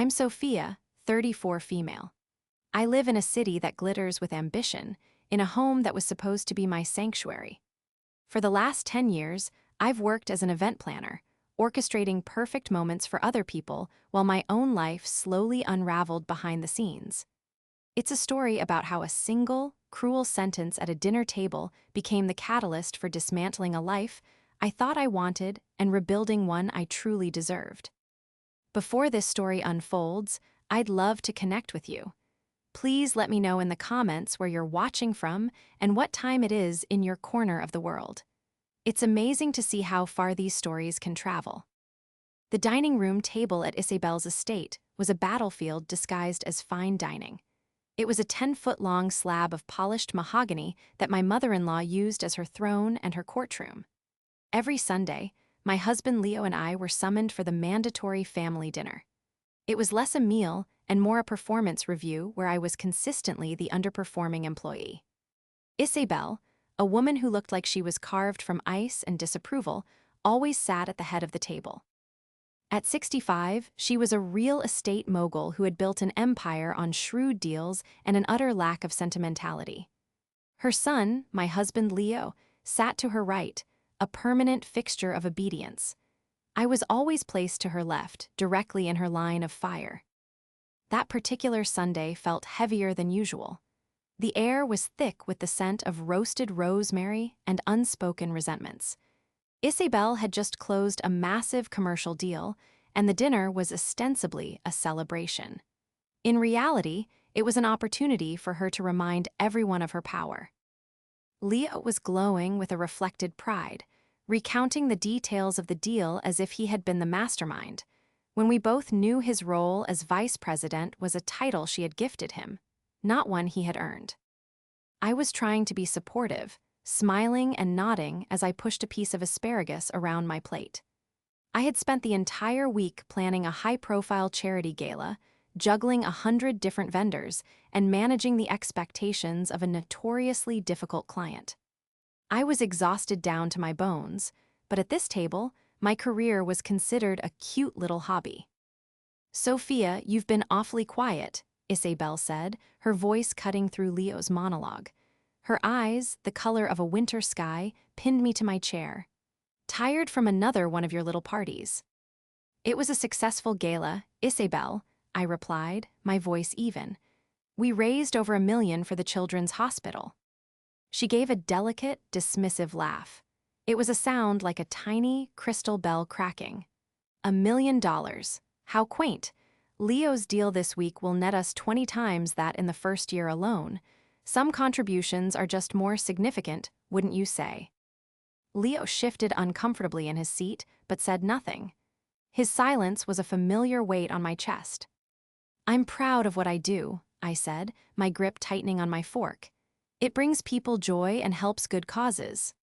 I'm Sophia, 34 female. I live in a city that glitters with ambition, in a home that was supposed to be my sanctuary. For the last 10 years, I've worked as an event planner, orchestrating perfect moments for other people while my own life slowly unraveled behind the scenes. It's a story about how a single, cruel sentence at a dinner table became the catalyst for dismantling a life I thought I wanted and rebuilding one I truly deserved. Before this story unfolds, I'd love to connect with you. Please let me know in the comments where you're watching from and what time it is in your corner of the world. It's amazing to see how far these stories can travel. The dining room table at Isabel's estate was a battlefield disguised as fine dining. It was a 10-foot-long slab of polished mahogany that my mother-in-law used as her throne and her courtroom. Every Sunday, my husband Leo and I were summoned for the mandatory family dinner. It was less a meal and more a performance review where I was consistently the underperforming employee. Isabel, a woman who looked like she was carved from ice and disapproval, always sat at the head of the table. At 65, she was a real estate mogul who had built an empire on shrewd deals and an utter lack of sentimentality. Her son, my husband Leo, sat to her right, a permanent fixture of obedience. I was always placed to her left, directly in her line of fire. That particular Sunday felt heavier than usual. The air was thick with the scent of roasted rosemary and unspoken resentments. Isabel had just closed a massive commercial deal, and the dinner was ostensibly a celebration. In reality, it was an opportunity for her to remind everyone of her power. Leo was glowing with a reflected pride, recounting the details of the deal as if he had been the mastermind, when we both knew his role as vice president was a title she had gifted him, not one he had earned. I was trying to be supportive, smiling and nodding as I pushed a piece of asparagus around my plate. I had spent the entire week planning a high-profile charity gala, juggling 100 different vendors, and managing the expectations of a notoriously difficult client. I was exhausted down to my bones, but at this table, my career was considered a cute little hobby. "Sophia, you've been awfully quiet," Isabel said, her voice cutting through Leo's monologue. Her eyes, the color of a winter sky, pinned me to my chair. "Tired from another one of your little parties?" "It was a successful gala, Isabel," I replied, my voice even. "We raised over $1 million for the Children's Hospital." She gave a delicate, dismissive laugh. It was a sound like a tiny crystal bell cracking. $1 million. How quaint. Leo's deal this week will net us 20 times that in the first year alone. Some contributions are just more significant, wouldn't you say? Leo shifted uncomfortably in his seat, but said nothing. His silence was a familiar weight on my chest. "I'm proud of what I do," I said, my grip tightening on my fork. "It brings people joy and helps good causes."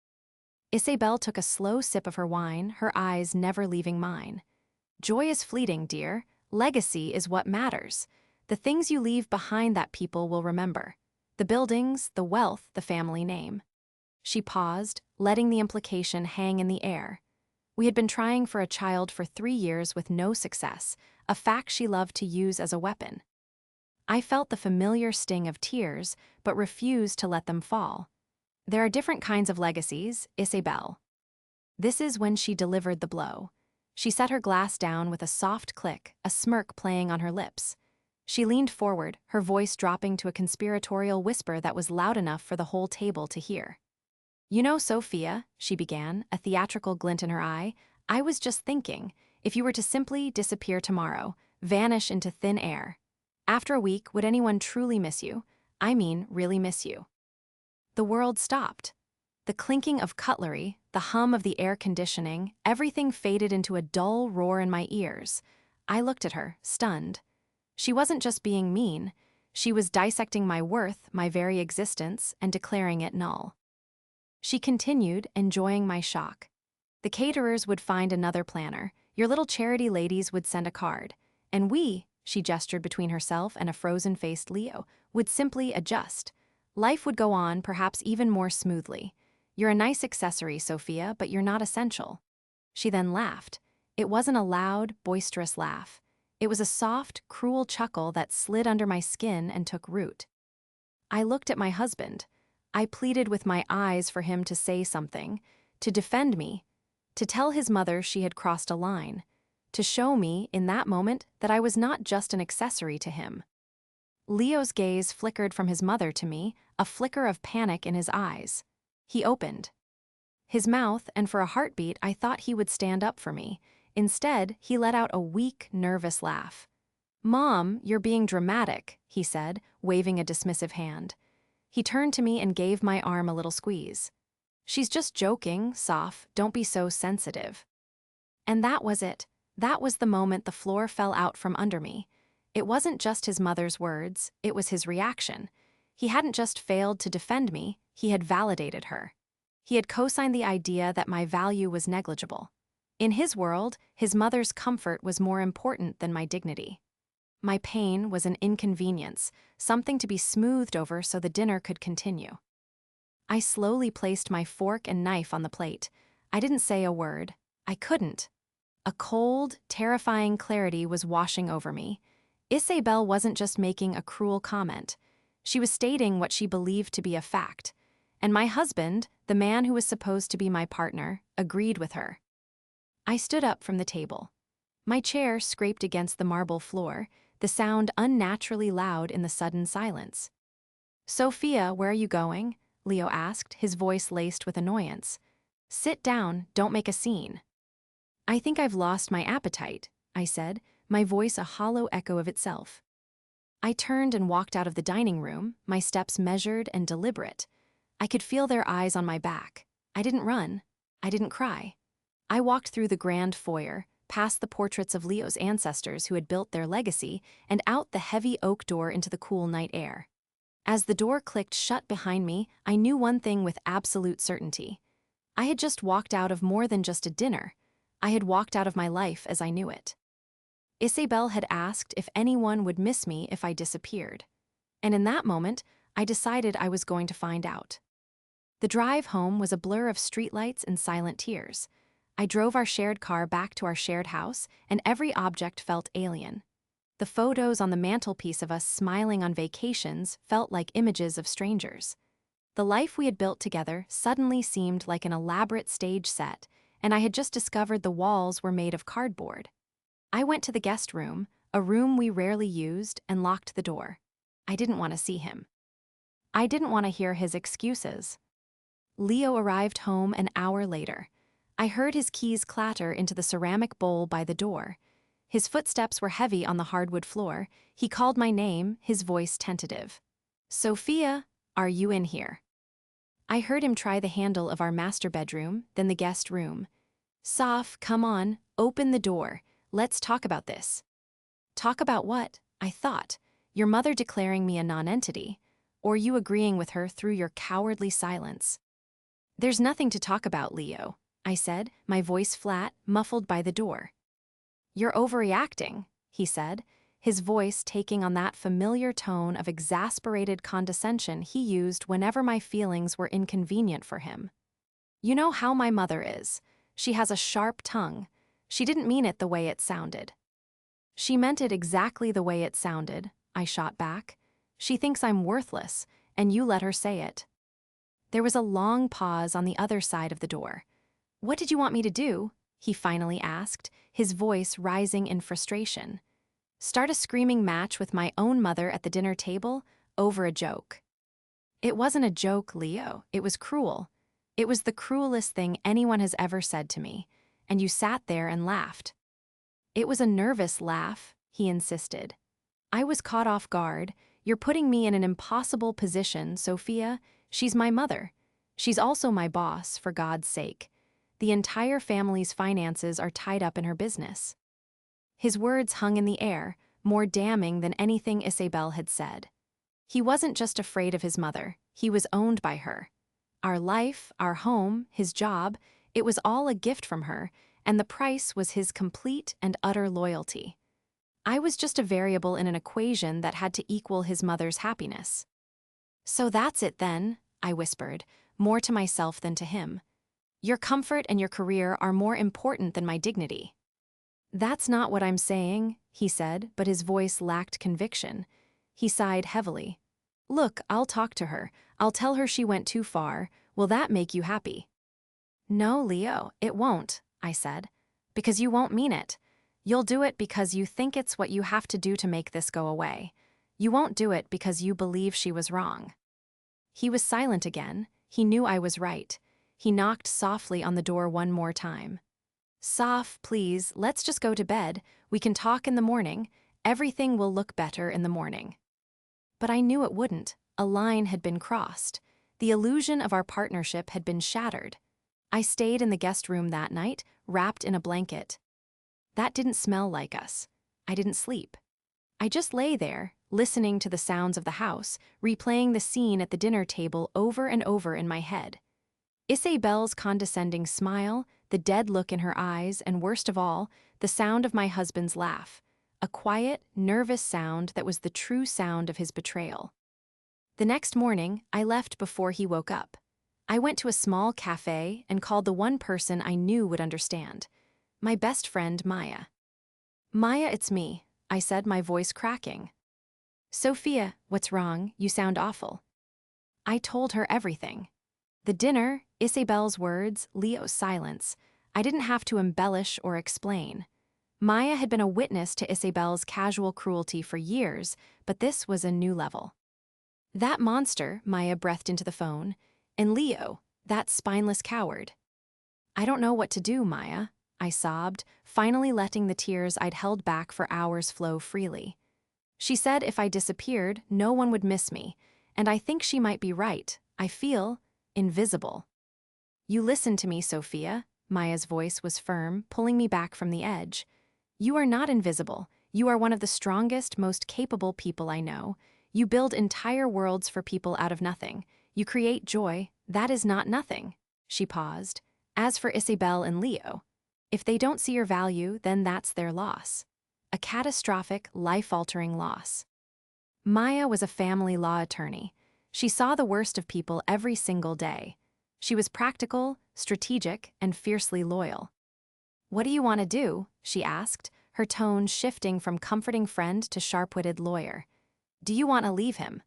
Isabel took a slow sip of her wine, her eyes never leaving mine. "Joy is fleeting, dear. Legacy is what matters. The things you leave behind that people will remember. The buildings, the wealth, the family name." She paused, letting the implication hang in the air. We had been trying for a child for 3 years with no success, a fact she loved to use as a weapon. I felt the familiar sting of tears, but refused to let them fall. "There are different kinds of legacies, Isabel." This is when she delivered the blow. She set her glass down with a soft click, a smirk playing on her lips. She leaned forward, her voice dropping to a conspiratorial whisper that was loud enough for the whole table to hear. "You know, Sophia," she began, a theatrical glint in her eye, "I was just thinking, if you were to simply disappear tomorrow, vanish into thin air, after a week, would anyone truly miss you? I mean, really miss you?" The world stopped. The clinking of cutlery, the hum of the air conditioning, everything faded into a dull roar in my ears. I looked at her, stunned. She wasn't just being mean. She was dissecting my worth, my very existence, and declaring it null. She continued, enjoying my shock. "The caterers would find another planner. Your little charity ladies would send a card. And we," she gestured between herself and a frozen-faced Leo, "would simply adjust. Life would go on, perhaps even more smoothly. You're a nice accessory, Sophia, but you're not essential." She then laughed. It wasn't a loud, boisterous laugh. It was a soft, cruel chuckle that slid under my skin and took root. I looked at my husband. I pleaded with my eyes for him to say something, to defend me, to tell his mother she had crossed a line, to show me, in that moment, that I was not just an accessory to him. Leo's gaze flickered from his mother to me, a flicker of panic in his eyes. He opened his mouth, and for a heartbeat I thought he would stand up for me. Instead, he let out a weak, nervous laugh. "Mom, you're being dramatic," he said, waving a dismissive hand. He turned to me and gave my arm a little squeeze. "She's just joking, Soph, don't be so sensitive." And that was it. That was the moment the floor fell out from under me. It wasn't just his mother's words, it was his reaction. He hadn't just failed to defend me, he had validated her. He had co-signed the idea that my value was negligible. In his world, his mother's comfort was more important than my dignity. My pain was an inconvenience, something to be smoothed over so the dinner could continue. I slowly placed my fork and knife on the plate. I didn't say a word. I couldn't. A cold, terrifying clarity was washing over me. Isabel wasn't just making a cruel comment. She was stating what she believed to be a fact. And my husband, the man who was supposed to be my partner, agreed with her. I stood up from the table. My chair scraped against the marble floor, the sound unnaturally loud in the sudden silence. "Sophia, where are you going?" Leo asked, his voice laced with annoyance. "Sit down, don't make a scene." "I think I've lost my appetite," I said, my voice a hollow echo of itself. I turned and walked out of the dining room, my steps measured and deliberate. I could feel their eyes on my back. I didn't run. I didn't cry. I walked through the grand foyer, past the portraits of Leo's ancestors who had built their legacy, and out the heavy oak door into the cool night air. As the door clicked shut behind me, I knew one thing with absolute certainty. I had just walked out of more than just a dinner. I had walked out of my life as I knew it. Isabel had asked if anyone would miss me if I disappeared. And in that moment, I decided I was going to find out. The drive home was a blur of streetlights and silent tears. I drove our shared car back to our shared house, and every object felt alien. The photos on the mantelpiece of us smiling on vacations felt like images of strangers. The life we had built together suddenly seemed like an elaborate stage set, and I had just discovered the walls were made of cardboard. I went to the guest room, a room we rarely used, and locked the door. I didn't want to see him. I didn't want to hear his excuses. Leo arrived home an hour later. I heard his keys clatter into the ceramic bowl by the door. His footsteps were heavy on the hardwood floor. He called my name, his voice tentative. "Sophia, are you in here?" I heard him try the handle of our master bedroom, then the guest room. "Soph, come on, open the door. Let's talk about this." "Talk about what?" I thought. "Your mother declaring me a nonentity, or you agreeing with her through your cowardly silence?" "There's nothing to talk about, Leo," I said, my voice flat, muffled by the door. "You're overreacting," he said, his voice taking on that familiar tone of exasperated condescension he used whenever my feelings were inconvenient for him. "You know how my mother is. She has a sharp tongue. She didn't mean it the way it sounded." "She meant it exactly the way it sounded," I shot back. "She thinks I'm worthless, and you let her say it." There was a long pause on the other side of the door. "What did you want me to do?" he finally asked, his voice rising in frustration. "Start a screaming match with my own mother at the dinner table over a joke?" "It wasn't a joke, Leo. It was cruel. It was the cruelest thing anyone has ever said to me, and you sat there and laughed." "It was a nervous laugh," he insisted. "I was caught off guard. You're putting me in an impossible position, Sophia. She's my mother. She's also my boss, for God's sake. The entire family's finances are tied up in her business." His words hung in the air, more damning than anything Isabel had said. He wasn't just afraid of his mother, he was owned by her. Our life, our home, his job, it was all a gift from her, and the price was his complete and utter loyalty. I was just a variable in an equation that had to equal his mother's happiness. "So that's it then," I whispered, more to myself than to him. "Your comfort and your career are more important than my dignity." "That's not what I'm saying," he said, but his voice lacked conviction. He sighed heavily. "Look, I'll talk to her. I'll tell her she went too far. Will that make you happy?" "No, Leo, it won't," I said. "Because you won't mean it. You'll do it because you think it's what you have to do to make this go away. You won't do it because you believe she was wrong." He was silent again. He knew I was right. He knocked softly on the door one more time. "Soph, please, let's just go to bed. We can talk in the morning. Everything will look better in the morning." But I knew it wouldn't. A line had been crossed. The illusion of our partnership had been shattered. I stayed in the guest room that night, wrapped in a blanket. That didn't smell like us. I didn't sleep. I just lay there, listening to the sounds of the house, replaying the scene at the dinner table over and over in my head. Isabel's condescending smile, the dead look in her eyes, and worst of all, the sound of my husband's laugh. A quiet, nervous sound that was the true sound of his betrayal. The next morning, I left before he woke up. I went to a small cafe and called the one person I knew would understand. My best friend, Maya. "Maya, it's me," I said, my voice cracking. "Sophia, what's wrong? You sound awful." I told her everything. The dinner, Isabel's words, Leo's silence. I didn't have to embellish or explain. Maya had been a witness to Isabel's casual cruelty for years, but this was a new level. "That monster," Maya breathed into the phone, "and Leo, that spineless coward." "I don't know what to do, Maya," I sobbed, finally letting the tears I'd held back for hours flow freely. She said if I disappeared, no one would miss me, and I think she might be right. I feel invisible. "You listen to me, Sophia." Maya's voice was firm, pulling me back from the edge. "You are not invisible. You are one of the strongest, most capable people I know. You build entire worlds for people out of nothing. You create joy. That is not nothing." She paused. "As for Isabel and Leo, if they don't see your value, then that's their loss. A catastrophic, life-altering loss." Maya was a family law attorney. She saw the worst of people every single day. She was practical, strategic, and fiercely loyal. "What do you want to do?" she asked, her tone shifting from comforting friend to sharp-witted lawyer. "Do you want to leave him?"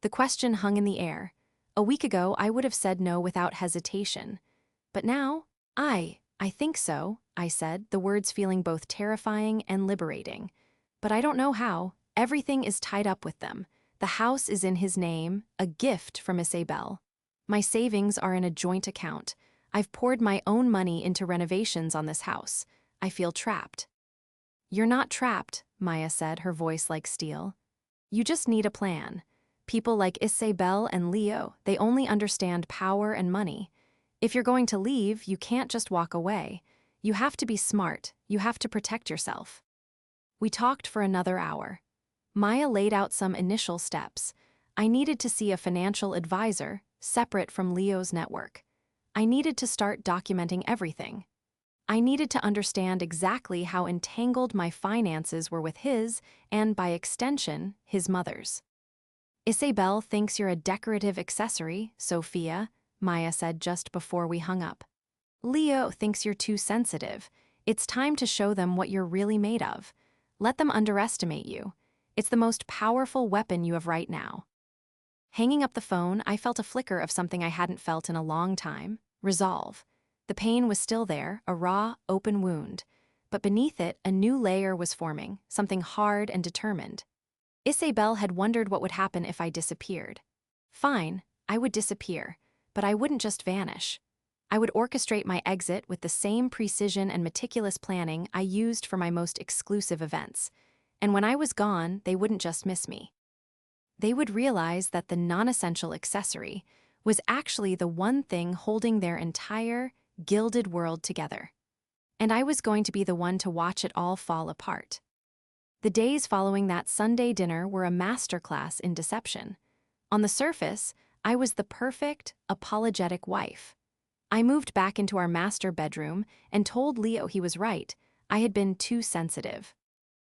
The question hung in the air. A week ago, I would have said no without hesitation. But now, I think so, I said, the words feeling both terrifying and liberating. "But I don't know how. Everything is tied up with them. The house is in his name, a gift from Isabel. My savings are in a joint account. I've poured my own money into renovations on this house. I feel trapped." "You're not trapped," Maya said, her voice like steel. "You just need a plan. People like Isabel and Leo, they only understand power and money. If you're going to leave, you can't just walk away. You have to be smart. You have to protect yourself." We talked for another hour. Maya laid out some initial steps. I needed to see a financial advisor, separate from Leo's network. I needed to start documenting everything. I needed to understand exactly how entangled my finances were with his, and by extension, his mother's. "Isabel thinks you're a decorative accessory, Sophia," Maya said just before we hung up. "Leo thinks you're too sensitive. It's time to show them what you're really made of. Let them underestimate you. It's the most powerful weapon you have right now." Hanging up the phone, I felt a flicker of something I hadn't felt in a long time: resolve. The pain was still there, a raw, open wound. But beneath it, a new layer was forming, something hard and determined. Isabel had wondered what would happen if I disappeared. Fine, I would disappear, but I wouldn't just vanish. I would orchestrate my exit with the same precision and meticulous planning I used for my most exclusive events. And when I was gone, they wouldn't just miss me. They would realize that the non-essential accessory was actually the one thing holding their entire, gilded world together. And I was going to be the one to watch it all fall apart. The days following that Sunday dinner were a masterclass in deception. On the surface, I was the perfect, apologetic wife. I moved back into our master bedroom and told Leo he was right. I had been too sensitive.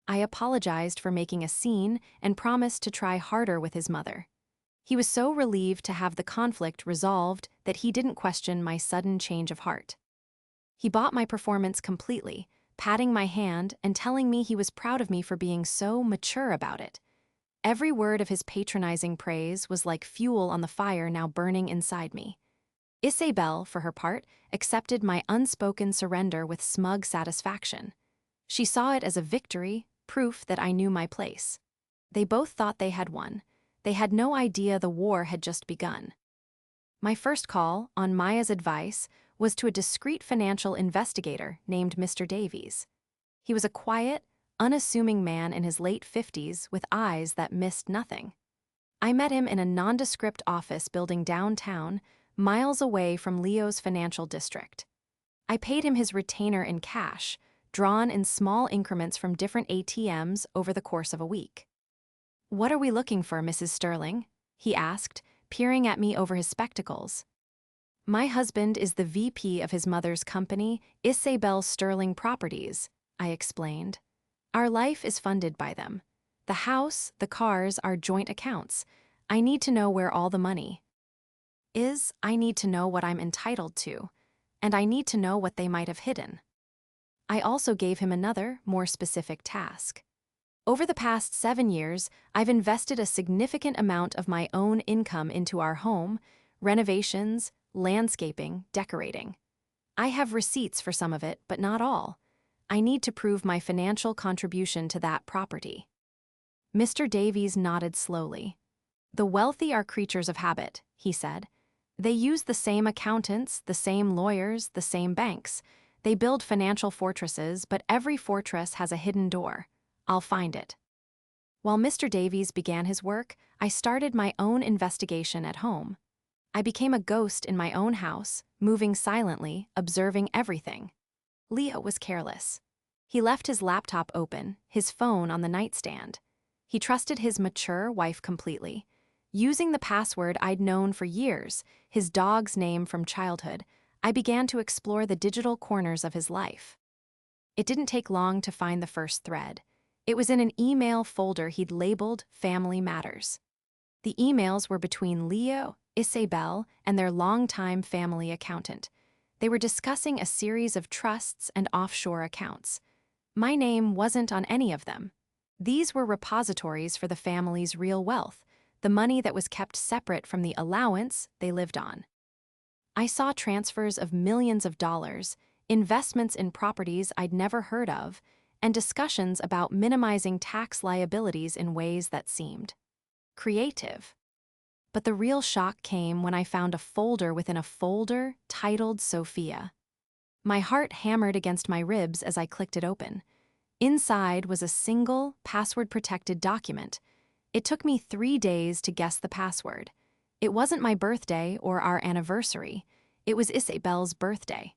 I apologized for making a scene and promised to try harder with his mother. He was so relieved to have the conflict resolved that he didn't question my sudden change of heart. He bought my performance completely, patting my hand and telling me he was proud of me for being so mature about it. Every word of his patronizing praise was like fuel on the fire now burning inside me. Isabel, for her part, accepted my unspoken surrender with smug satisfaction. She saw it as a victory, proof that I knew my place. They both thought they had won. They had no idea the war had just begun. My first call, on Maya's advice, was to a discreet financial investigator named Mr. Davies. He was a quiet, unassuming man in his late 50s with eyes that missed nothing. I met him in a nondescript office building downtown, miles away from Leo's financial district. I paid him his retainer in cash, drawn in small increments from different ATMs over the course of a week. "What are we looking for, Mrs. Sterling?" he asked, peering at me over his spectacles. "My husband is the VP of his mother's company, Isabel Sterling Properties," I explained. "Our life is funded by them. The house, the cars are joint accounts. I need to know where all the money is. I need to know what I'm entitled to, and I need to know what they might have hidden." I also gave him another, more specific task. Over the past 7 years, I've invested a significant amount of my own income into our home, renovations, landscaping, decorating. I have receipts for some of it, but not all. I need to prove my financial contribution to that property. Mr. Davies nodded slowly. "The wealthy are creatures of habit," he said. "They use the same accountants, the same lawyers, the same banks. They build financial fortresses, but every fortress has a hidden door. I'll find it." While Mr. Davies began his work, I started my own investigation at home. I became a ghost in my own house, moving silently, observing everything. Leo was careless. He left his laptop open, his phone on the nightstand. He trusted his mature wife completely. Using the password I'd known for years, his dog's name from childhood, I began to explore the digital corners of his life. It didn't take long to find the first thread. It was in an email folder he'd labeled Family Matters. The emails were between Leo, Isabel, and their longtime family accountant. They were discussing a series of trusts and offshore accounts. My name wasn't on any of them. These were repositories for the family's real wealth, the money that was kept separate from the allowance they lived on. I saw transfers of millions of dollars, investments in properties I'd never heard of, and discussions about minimizing tax liabilities in ways that seemed creative. But the real shock came when I found a folder within a folder titled Sophia. My heart hammered against my ribs as I clicked it open. Inside was a single, password-protected document. It took me 3 days to guess the password. It wasn't my birthday or our anniversary. It was Isabel's birthday.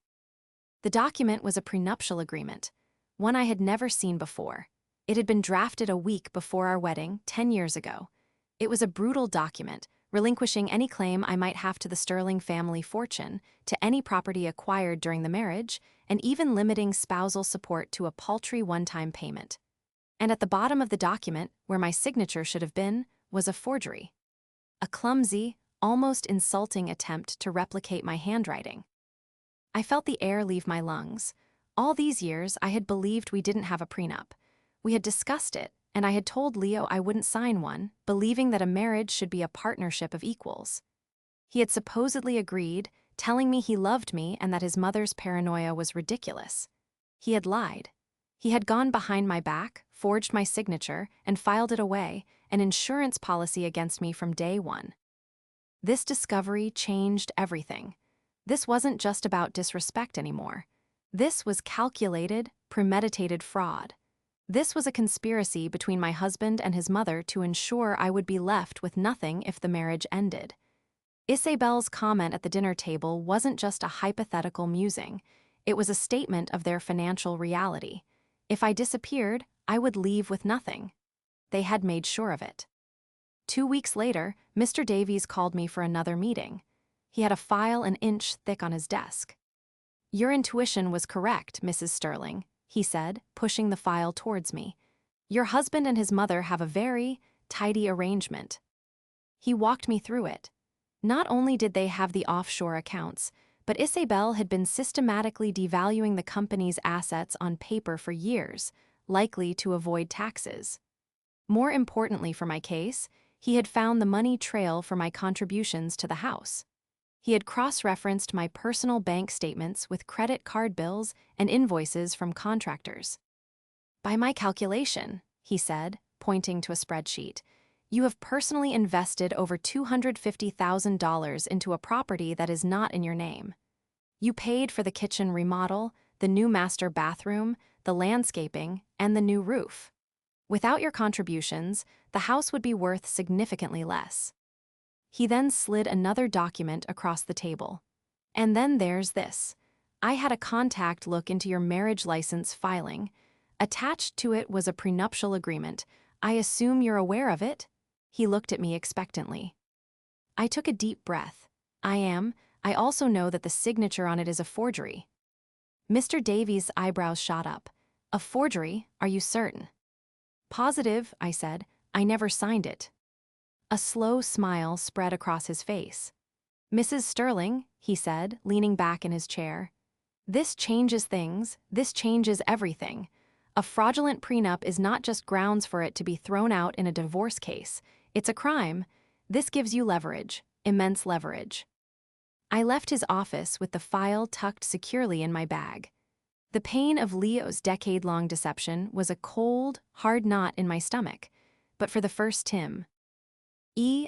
The document was a prenuptial agreement, one I had never seen before. It had been drafted a week before our wedding, 10 years ago. It was a brutal document, relinquishing any claim I might have to the Sterling family fortune, to any property acquired during the marriage, and even limiting spousal support to a paltry one-time payment. And at the bottom of the document, where my signature should have been, was a forgery. A clumsy, almost insulting attempt to replicate my handwriting. I felt the air leave my lungs. All these years, I had believed we didn't have a prenup. We had discussed it, and I had told Leo I wouldn't sign one, believing that a marriage should be a partnership of equals. He had supposedly agreed, telling me he loved me and that his mother's paranoia was ridiculous. He had lied. He had gone behind my back, forged my signature, and filed it away, an insurance policy against me from day one. This discovery changed everything. This wasn't just about disrespect anymore. This was calculated, premeditated fraud. This was a conspiracy between my husband and his mother to ensure I would be left with nothing if the marriage ended. Isabel's comment at the dinner table wasn't just a hypothetical musing. It was a statement of their financial reality. If I disappeared, I would leave with nothing. They had made sure of it. 2 weeks later, Mr. Davies called me for another meeting. He had a file an inch thick on his desk. "Your intuition was correct, Mrs. Sterling," he said, pushing the file towards me. "Your husband and his mother have a very tidy arrangement." He walked me through it. Not only did they have the offshore accounts, But Isabel had been systematically devaluing the company's assets on paper for years, likely to avoid taxes. More importantly for my case, he had found the money trail for my contributions to the house. He had cross-referenced my personal bank statements with credit card bills and invoices from contractors. "By my calculation," he said, pointing to a spreadsheet, "you have personally invested over $250,000 into a property that is not in your name. You paid for the kitchen remodel, the new master bathroom, the landscaping, and the new roof. Without your contributions, the house would be worth significantly less." He then slid another document across the table. "And then there's this. I had a contact look into your marriage license filing. Attached to it was a prenuptial agreement. I assume you're aware of it?" He looked at me expectantly. I took a deep breath. "I am. I also know that the signature on it is a forgery." Mr. Davies' eyebrows shot up. "A forgery? Are you certain?" "Positive," I said. "I never signed it." A slow smile spread across his face. "Mrs. Sterling," he said, leaning back in his chair, "this changes things. This changes everything. A fraudulent prenup is not just grounds for it to be thrown out in a divorce case. It's a crime. This gives you leverage, immense leverage." I left his office with the file tucked securely in my bag. The pain of Leo's decade-long deception was a cold, hard knot in my stomach, but for the first time,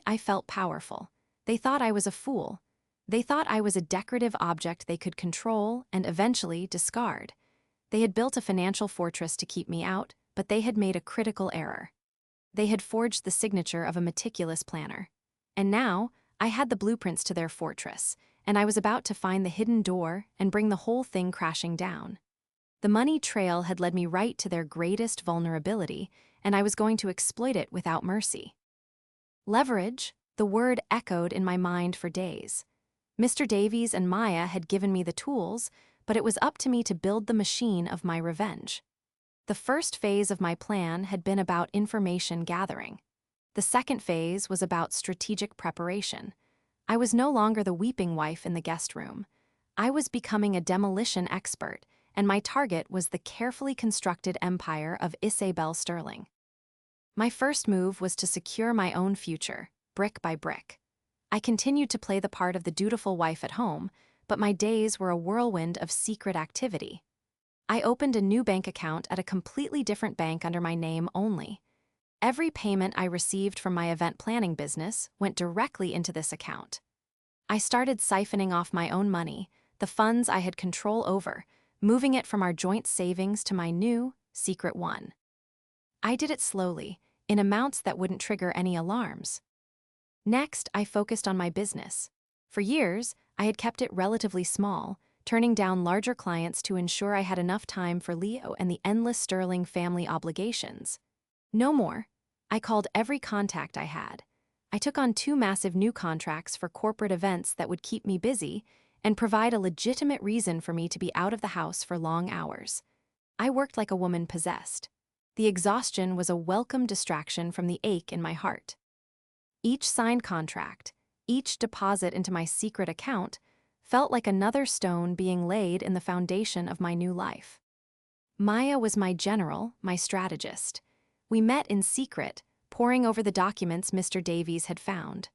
I felt powerful. They thought I was a fool. They thought I was a decorative object they could control and eventually discard. They had built a financial fortress to keep me out, but they had made a critical error. They had forged the signature of a meticulous planner. And now, I had the blueprints to their fortress, and I was about to find the hidden door and bring the whole thing crashing down. The money trail had led me right to their greatest vulnerability, and I was going to exploit it without mercy. Leverage, the word echoed in my mind for days. Mr. Davies and Maya had given me the tools, but it was up to me to build the machine of my revenge. The first phase of my plan had been about information gathering. The second phase was about strategic preparation. I was no longer the weeping wife in the guest room. I was becoming a demolition expert, and my target was the carefully constructed empire of Isabel Sterling. My first move was to secure my own future, brick by brick. I continued to play the part of the dutiful wife at home, but my days were a whirlwind of secret activity. I opened a new bank account at a completely different bank under my name only. Every payment I received from my event planning business went directly into this account. I started siphoning off my own money, the funds I had control over, moving it from our joint savings to my new, secret one. I did it slowly, in amounts that wouldn't trigger any alarms. Next, I focused on my business. For years, I had kept it relatively small, turning down larger clients to ensure I had enough time for Leo and the endless Sterling family obligations. No more. I called every contact I had. I took on 2 massive new contracts for corporate events that would keep me busy and provide a legitimate reason for me to be out of the house for long hours. I worked like a woman possessed. The exhaustion was a welcome distraction from the ache in my heart. Each signed contract, each deposit into my secret account, felt like another stone being laid in the foundation of my new life. Maya was my general, my strategist. We met in secret, poring over the documents Mr. Davies had found.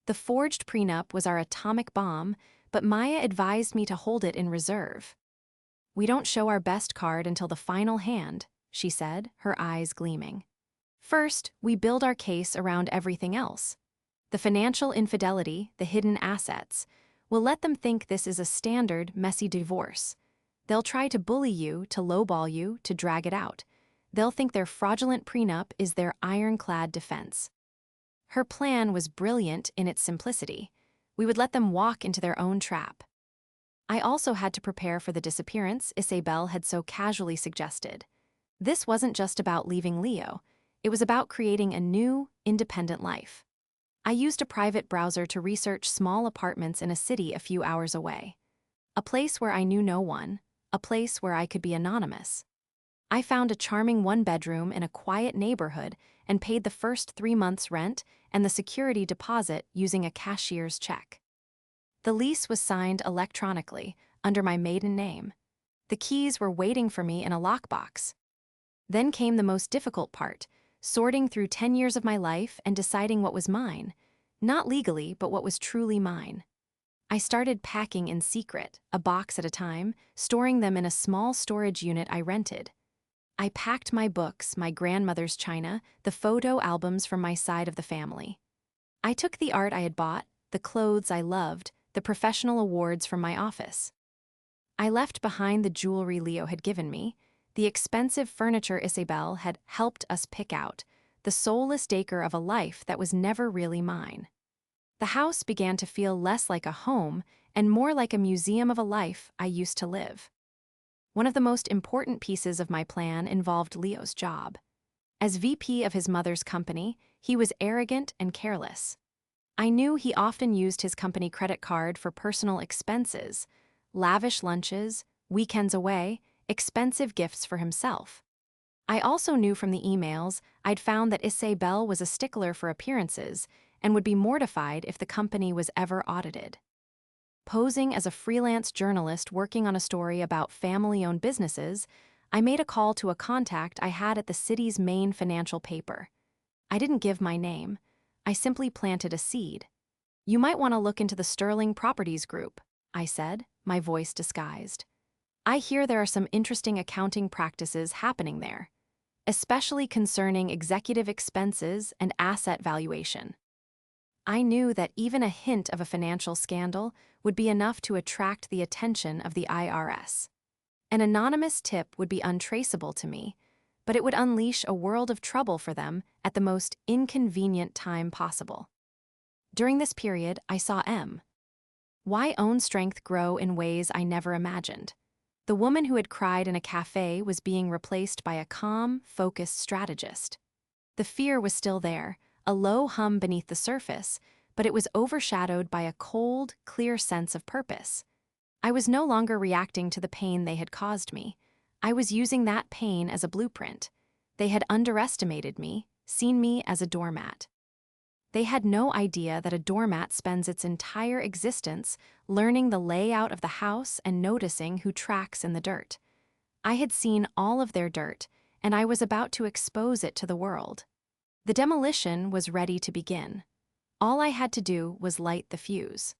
The forged prenup was our atomic bomb, but Maya advised me to hold it in reserve. "We don't show our best card until the final hand," she said, her eyes gleaming. "First, we build our case around everything else. The financial infidelity, the hidden assets. We'll let them think this is a standard, messy divorce. They'll try to bully you, to lowball you, to drag it out. They'll think their fraudulent prenup is their ironclad defense." Her plan was brilliant in its simplicity. We would let them walk into their own trap. I also had to prepare for the disappearance Isabel had so casually suggested. This wasn't just about leaving Leo. It was about creating a new, independent life. I used a private browser to research small apartments in a city a few hours away. A place where I knew no one, a place where I could be anonymous. I found a charming 1-bedroom in a quiet neighborhood and paid the first 3 months' rent and the security deposit using a cashier's check. The lease was signed electronically, under my maiden name. The keys were waiting for me in a lockbox. Then came the most difficult part, sorting through 10 years of my life and deciding what was mine. Not legally, but what was truly mine. I started packing in secret, a box at a time, storing them in a small storage unit I rented. I packed my books, my grandmother's china, the photo albums from my side of the family. I took the art I had bought, the clothes I loved, the professional awards from my office. I left behind the jewelry Leo had given me, the expensive furniture Isabel had helped us pick out, the soulless decor of a life that was never really mine. The house began to feel less like a home and more like a museum of a life I used to live. One of the most important pieces of my plan involved Leo's job. As VP of his mother's company, he was arrogant and careless. I knew he often used his company credit card for personal expenses, lavish lunches, weekends away, expensive gifts for himself. I also knew from the emails I'd found that Isabel was a stickler for appearances and would be mortified if the company was ever audited. Posing as a freelance journalist working on a story about family-owned businesses, I made a call to a contact I had at the city's main financial paper. I didn't give my name. I simply planted a seed. "You might want to look into the Sterling Properties Group," I said, my voice disguised. "I hear there are some interesting accounting practices happening there, especially concerning executive expenses and asset valuation." I knew that even a hint of a financial scandal would be enough to attract the attention of the IRS. An anonymous tip would be untraceable to me, but it would unleash a world of trouble for them at the most inconvenient time possible. During this period, I saw my own strength grow in ways I never imagined. The woman who had cried in a cafe was being replaced by a calm, focused strategist. The fear was still there, a low hum beneath the surface, but it was overshadowed by a cold, clear sense of purpose. I was no longer reacting to the pain they had caused me. I was using that pain as a blueprint. They had underestimated me, seen me as a doormat. They had no idea that a doormat spends its entire existence learning the layout of the house and noticing who tracks in the dirt. I had seen all of their dirt, and I was about to expose it to the world. The demolition was ready to begin. All I had to do was light the fuse.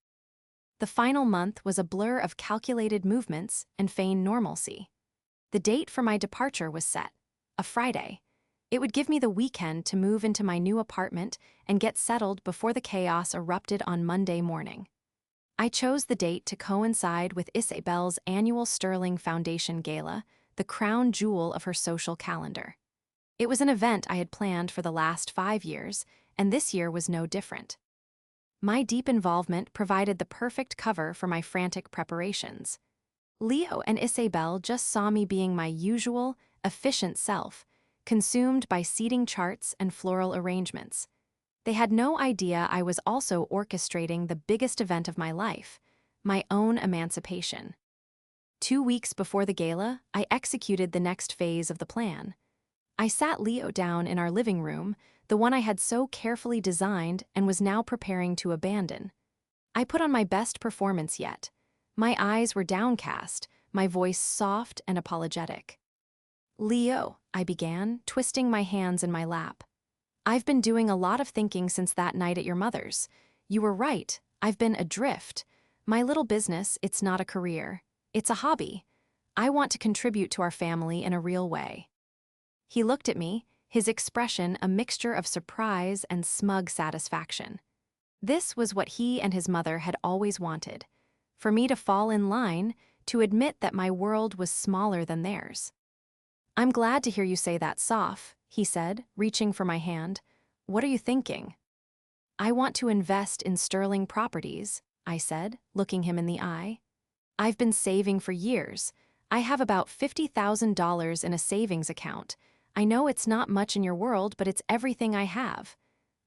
The final month was a blur of calculated movements and feigned normalcy. The date for my departure was set, a Friday. It would give me the weekend to move into my new apartment and get settled before the chaos erupted on Monday morning. I chose the date to coincide with Isabel's annual Sterling Foundation Gala, the crown jewel of her social calendar. It was an event I had planned for the last 5 years, and this year was no different. My deep involvement provided the perfect cover for my frantic preparations. Leo and Isabel just saw me being my usual, efficient self, consumed by seating charts and floral arrangements. They had no idea I was also orchestrating the biggest event of my life, my own emancipation. 2 weeks before the gala, I executed the next phase of the plan. I sat Leo down in our living room, the one I had so carefully designed and was now preparing to abandon. I put on my best performance yet. My eyes were downcast, my voice soft and apologetic. "Leo," I began, twisting my hands in my lap. "I've been doing a lot of thinking since that night at your mother's. You were right, I've been adrift. My little business, it's not a career. It's a hobby. I want to contribute to our family in a real way." He looked at me, his expression a mixture of surprise and smug satisfaction. This was what he and his mother had always wanted, for me to fall in line, to admit that my world was smaller than theirs. "I'm glad to hear you say that, Soph," he said, reaching for my hand. "What are you thinking?" "I want to invest in Sterling Properties," I said, looking him in the eye. "I've been saving for years. I have about $50,000 in a savings account. I know it's not much in your world, but it's everything I have.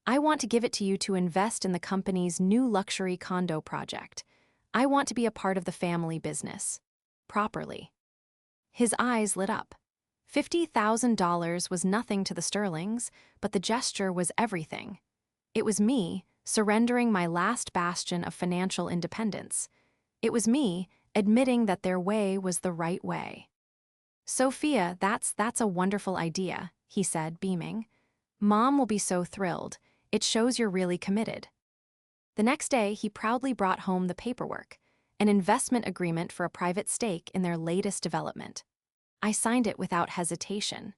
I want to give it to you to invest in the company's new luxury condo project. I want to be a part of the family business. Properly." His eyes lit up. $50,000 was nothing to the Sterlings, but the gesture was everything. It was me, surrendering my last bastion of financial independence. It was me admitting that their way was the right way. "Sophia, that's a wonderful idea," he said, beaming. "Mom will be so thrilled. It shows you're really committed." The next day, he proudly brought home the paperwork, an investment agreement for a private stake in their latest development. I signed it without hesitation.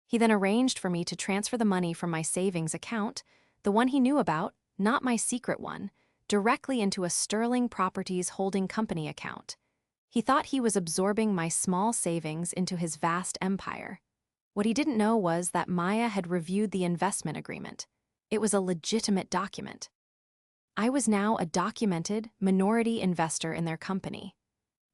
He then arranged for me to transfer the money from my savings account, the one he knew about, not my secret one, directly into a Sterling Properties holding company account. He thought he was absorbing my small savings into his vast empire. What he didn't know was that Maya had reviewed the investment agreement. It was a legitimate document. I was now a documented minority investor in their company.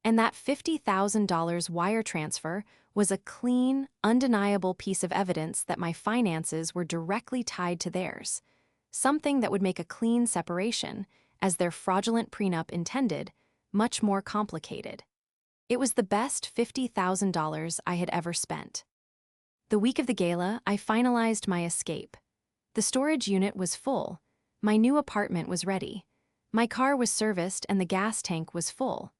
And that $50,000 wire transfer was a clean, undeniable piece of evidence that my finances were directly tied to theirs, something that would make a clean separation, as their fraudulent prenup intended, much more complicated. It was the best $50,000 I had ever spent. The week of the gala, I finalized my escape. The storage unit was full. My new apartment was ready. My car was serviced and the gas tank was full.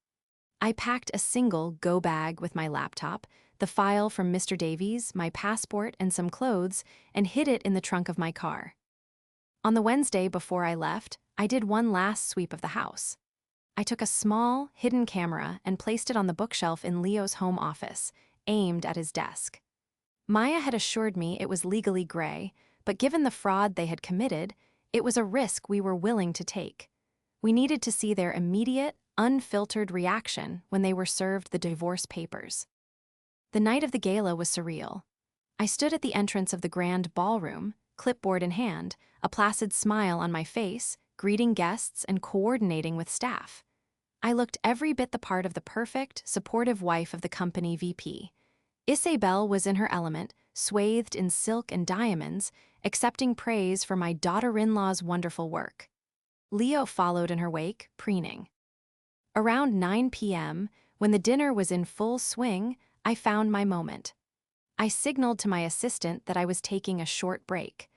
I packed a single go bag with my laptop, the file from Mr. Davies, my passport, and some clothes, and hid it in the trunk of my car. On the Wednesday before I left, I did one last sweep of the house. I took a small, hidden camera and placed it on the bookshelf in Leo's home office, aimed at his desk. Maya had assured me it was legally gray, but given the fraud they had committed, it was a risk we were willing to take. We needed to see their immediate, unfiltered reaction when they were served the divorce papers. The night of the gala was surreal. I stood at the entrance of the grand ballroom, clipboard in hand, a placid smile on my face, greeting guests and coordinating with staff. I looked every bit the part of the perfect, supportive wife of the company VP. Isabel was in her element, swathed in silk and diamonds, accepting praise for my daughter-in-law's wonderful work. Leo followed in her wake, preening. Around 9 p.m., when the dinner was in full swing, I found my moment. I signaled to my assistant that I was taking a short break.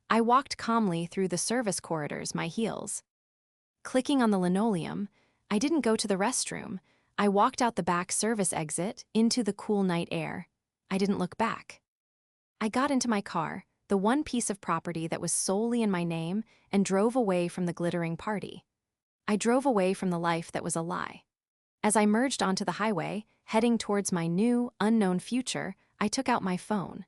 I walked calmly through the service corridors, my heels. Clicking on the linoleum, I didn't go to the restroom. I walked out the back service exit into the cool night air. I didn't look back. I got into my car, the one piece of property that was solely in my name, and drove away from the glittering party. I drove away from the life that was a lie. As I merged onto the highway, heading towards my new, unknown future, I took out my phone.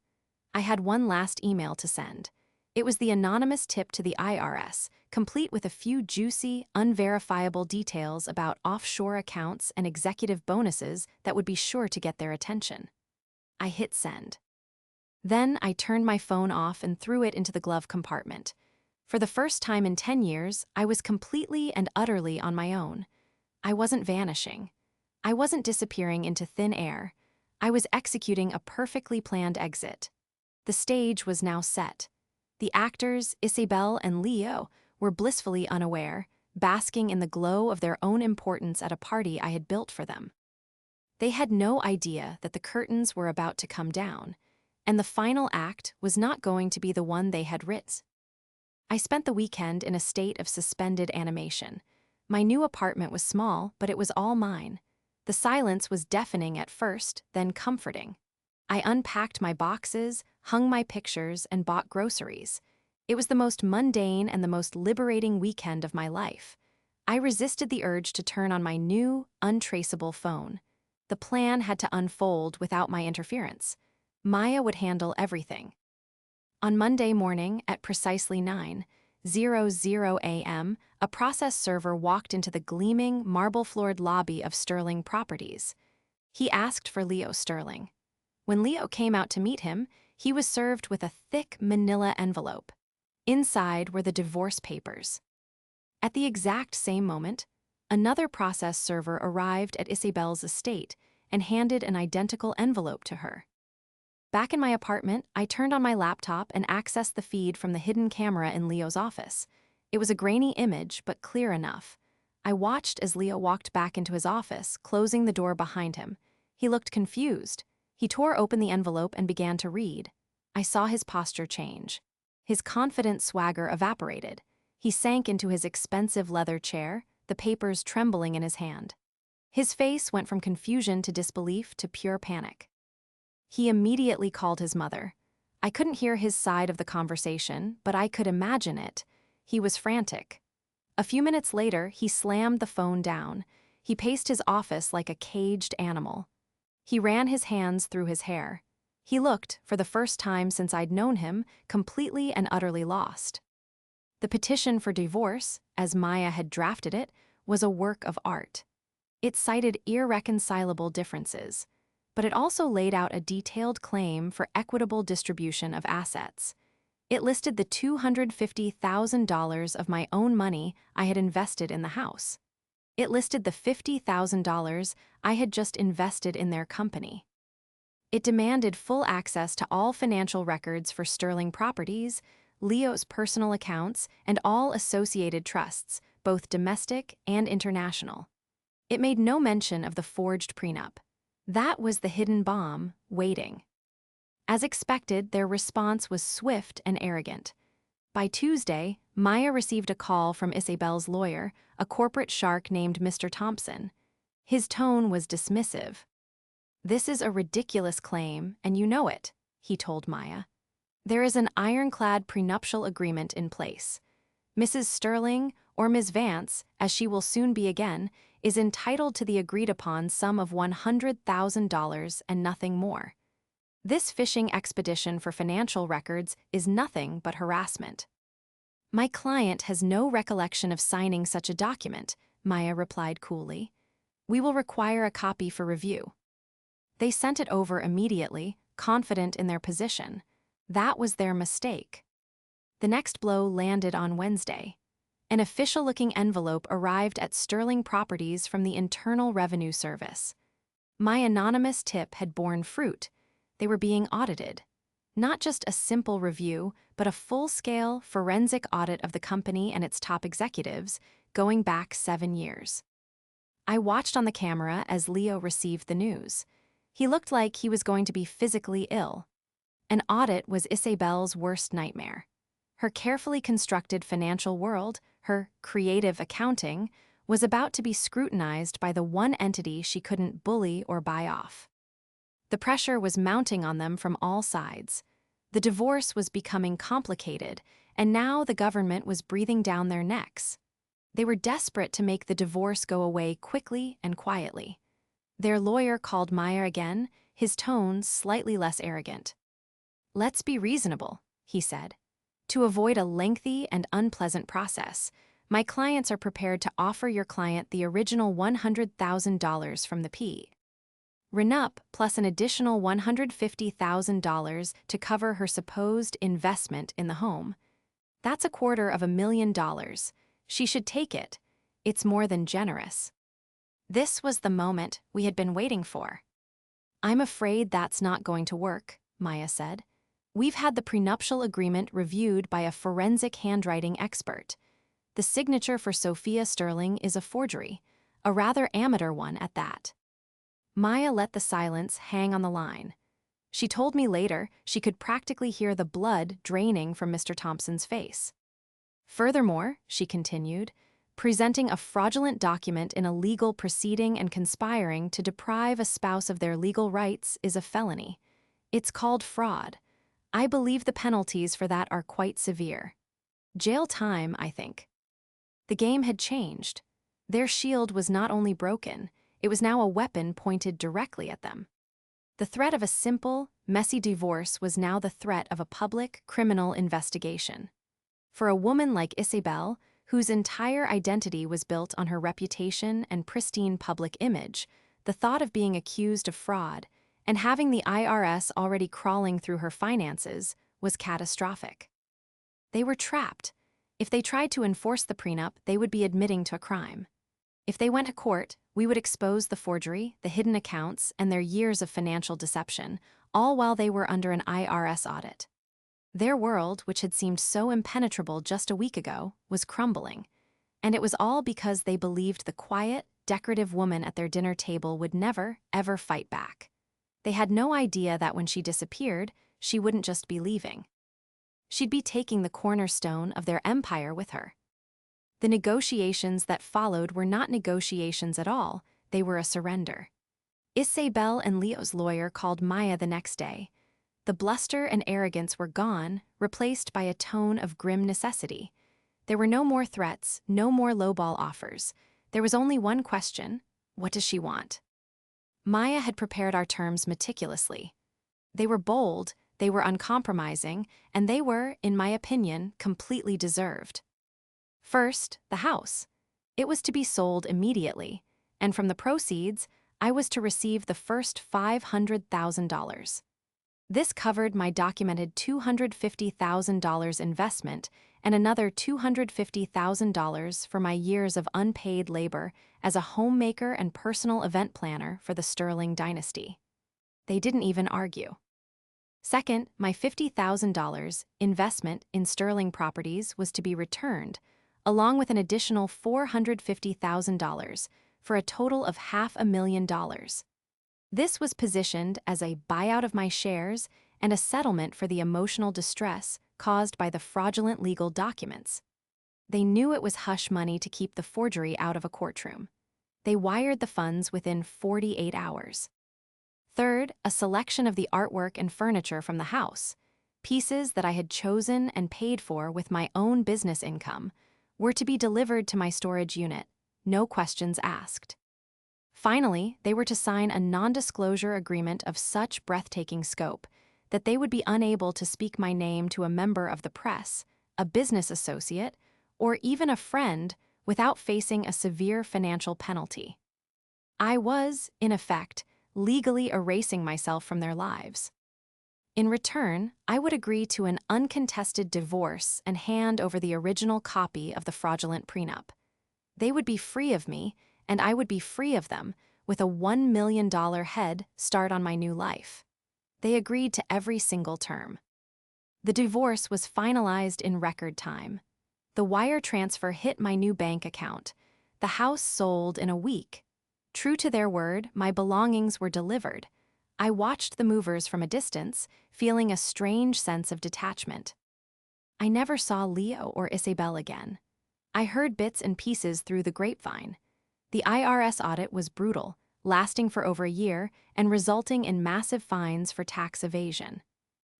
I had one last email to send. It was the anonymous tip to the IRS, complete with a few juicy, unverifiable details about offshore accounts and executive bonuses that would be sure to get their attention. I hit send. Then I turned my phone off and threw it into the glove compartment. For the first time in 10 years, I was completely and utterly on my own. I wasn't vanishing. I wasn't disappearing into thin air. I was executing a perfectly planned exit. The stage was now set. The actors, Isabel and Leo, were blissfully unaware, basking in the glow of their own importance at a party I had built for them. They had no idea that the curtains were about to come down, and the final act was not going to be the one they had written. I spent the weekend in a state of suspended animation. My new apartment was small, but it was all mine. The silence was deafening at first, then comforting. I unpacked my boxes, hung my pictures, and bought groceries. It was the most mundane and the most liberating weekend of my life. I resisted the urge to turn on my new, untraceable phone. The plan had to unfold without my interference. Maya would handle everything. On Monday morning, at precisely 9:00 a.m., a process server walked into the gleaming, marble-floored lobby of Sterling Properties. He asked for Leo Sterling. When Leo came out to meet him, he was served with a thick manila envelope. Inside were the divorce papers. At the exact same moment, another process server arrived at Isabel's estate and handed an identical envelope to her. Back in my apartment, I turned on my laptop and accessed the feed from the hidden camera in Leo's office. It was a grainy image, but clear enough. I watched as Leo walked back into his office, closing the door behind him. He looked confused. He tore open the envelope and began to read. I saw his posture change. His confident swagger evaporated. He sank into his expensive leather chair, the papers trembling in his hand. His face went from confusion to disbelief to pure panic. He immediately called his mother. I couldn't hear his side of the conversation, but I could imagine it. He was frantic. A few minutes later, he slammed the phone down. He paced his office like a caged animal. He ran his hands through his hair. He looked, for the first time since I'd known him, completely and utterly lost. The petition for divorce, as Maya had drafted it, was a work of art. It cited irreconcilable differences, but it also laid out a detailed claim for equitable distribution of assets. It listed the $250,000 of my own money I had invested in the house. It listed the $50,000 I had just invested in their company. It demanded full access to all financial records for Sterling Properties, Leo's personal accounts, and all associated trusts, both domestic and international. It made no mention of the forged prenup. That was the hidden bomb, waiting. As expected, their response was swift and arrogant. By Tuesday, Maya received a call from Isabel's lawyer, a corporate shark named Mr. Thompson. His tone was dismissive. "This is a ridiculous claim, and you know it," he told Maya. "There is an ironclad prenuptial agreement in place. Mrs. Sterling, or Ms. Vance, as she will soon be again, is entitled to the agreed-upon sum of $100,000 and nothing more. This fishing expedition for financial records is nothing but harassment." "My client has no recollection of signing such a document," Maya replied coolly. "We will require a copy for review." They sent it over immediately, confident in their position. That was their mistake. The next blow landed on Wednesday. An official-looking envelope arrived at Sterling Properties from the Internal Revenue Service. My anonymous tip had borne fruit. They were being audited. Not just a simple review, but a full-scale forensic audit of the company and its top executives, going back 7 years. I watched on the camera as Leo received the news. He looked like he was going to be physically ill. An audit was Isabel's worst nightmare. Her carefully constructed financial world, her creative accounting, was about to be scrutinized by the one entity she couldn't bully or buy off. The pressure was mounting on them from all sides. The divorce was becoming complicated, and now the government was breathing down their necks. They were desperate to make the divorce go away quickly and quietly. Their lawyer called Maya again, his tone slightly less arrogant. "Let's be reasonable," he said. "To avoid a lengthy and unpleasant process, my clients are prepared to offer your client the original $100,000 from the prenup plus an additional $150,000 to cover her supposed investment in the home. That's $250,000. She should take it. It's more than generous." This was the moment we had been waiting for. "I'm afraid that's not going to work," Maya said. "We've had the prenuptial agreement reviewed by a forensic handwriting expert. The signature for Sophia Sterling is a forgery, a rather amateur one at that." Maya let the silence hang on the line. She told me later she could practically hear the blood draining from Mr. Thompson's face. "Furthermore," she continued, "presenting a fraudulent document in a legal proceeding and conspiring to deprive a spouse of their legal rights is a felony. It's called fraud. I believe the penalties for that are quite severe. Jail time, I think." The game had changed. Their shield was not only broken, it was now a weapon pointed directly at them. The threat of a simple, messy divorce was now the threat of a public, criminal investigation. For a woman like Isabel, whose entire identity was built on her reputation and pristine public image, the thought of being accused of fraud and having the IRS already crawling through her finances was catastrophic. They were trapped. If they tried to enforce the prenup, they would be admitting to a crime. If they went to court, we would expose the forgery, the hidden accounts, and their years of financial deception, all while they were under an IRS audit. Their world, which had seemed so impenetrable just a week ago, was crumbling. And it was all because they believed the quiet, decorative woman at their dinner table would never, ever fight back. They had no idea that when she disappeared, she wouldn't just be leaving. She'd be taking the cornerstone of their empire with her. The negotiations that followed were not negotiations at all, they were a surrender. Isabel and Leo's lawyer called Maya the next day. The bluster and arrogance were gone, replaced by a tone of grim necessity. There were no more threats, no more lowball offers. There was only one question: what does she want? Maya had prepared our terms meticulously. They were bold, they were uncompromising, and they were, in my opinion, completely deserved. First, the house. It was to be sold immediately, and from the proceeds, I was to receive the first $500,000. This covered my documented $250,000 investment and another $250,000 for my years of unpaid labor as a homemaker and personal event planner for the Sterling dynasty. They didn't even argue. Second, my $50,000 investment in Sterling properties was to be returned, along with an additional $450,000 for a total of $500,000. This was positioned as a buyout of my shares and a settlement for the emotional distress caused by the fraudulent legal documents. They knew it was hush money to keep the forgery out of a courtroom. They wired the funds within 48 hours. Third, a selection of the artwork and furniture from the house, pieces that I had chosen and paid for with my own business income, were to be delivered to my storage unit, no questions asked. Finally, they were to sign a non-disclosure agreement of such breathtaking scope that they would be unable to speak my name to a member of the press, a business associate, or even a friend without facing a severe financial penalty. I was, in effect, legally erasing myself from their lives. In return, I would agree to an uncontested divorce and hand over the original copy of the fraudulent prenup. They would be free of me, and I would be free of them, with a $1 million head start on my new life. They agreed to every single term. The divorce was finalized in record time. The wire transfer hit my new bank account. The house sold in a week. True to their word, my belongings were delivered. I watched the movers from a distance, feeling a strange sense of detachment. I never saw Leo or Isabel again. I heard bits and pieces through the grapevine. The IRS audit was brutal, lasting for over a year and resulting in massive fines for tax evasion.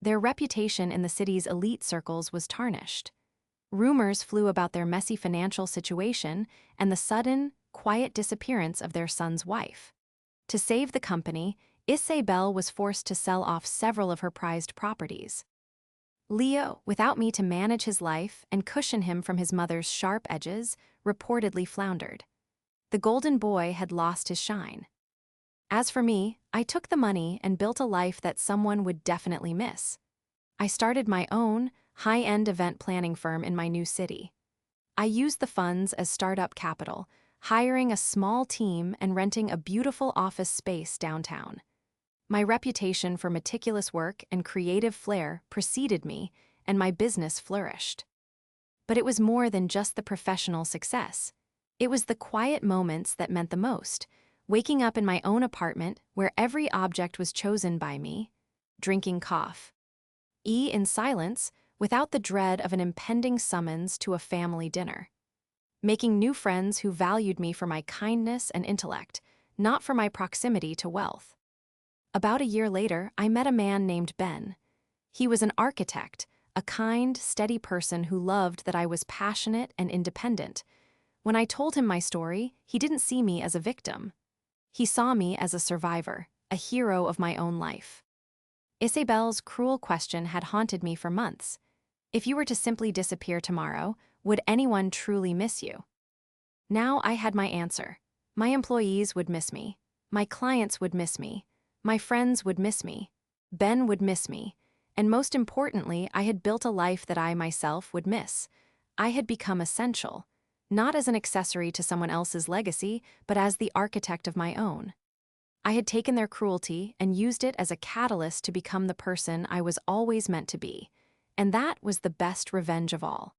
Their reputation in the city's elite circles was tarnished. Rumors flew about their messy financial situation and the sudden, quiet disappearance of their son's wife. To save the company, Isabel was forced to sell off several of her prized properties. Leo, without me to manage his life and cushion him from his mother's sharp edges, reportedly floundered. The golden boy had lost his shine. As for me, I took the money and built a life that someone would definitely miss. I started my own, high-end event planning firm in my new city. I used the funds as startup capital, hiring a small team and renting a beautiful office space downtown. My reputation for meticulous work and creative flair preceded me, and my business flourished. But it was more than just the professional success. It was the quiet moments that meant the most, waking up in my own apartment where every object was chosen by me, drinking coffee in silence without the dread of an impending summons to a family dinner, making new friends who valued me for my kindness and intellect, not for my proximity to wealth. About a year later, I met a man named Ben. He was an architect, a kind, steady person who loved that I was passionate and independent. When I told him my story, he didn't see me as a victim. He saw me as a survivor, a hero of my own life. Isabel's cruel question had haunted me for months. If you were to simply disappear tomorrow, would anyone truly miss you? Now I had my answer. My employees would miss me. My clients would miss me. My friends would miss me. Ben would miss me. And most importantly, I had built a life that I myself would miss. I had become essential, not as an accessory to someone else's legacy, but as the architect of my own. I had taken their cruelty and used it as a catalyst to become the person I was always meant to be, and that was the best revenge of all.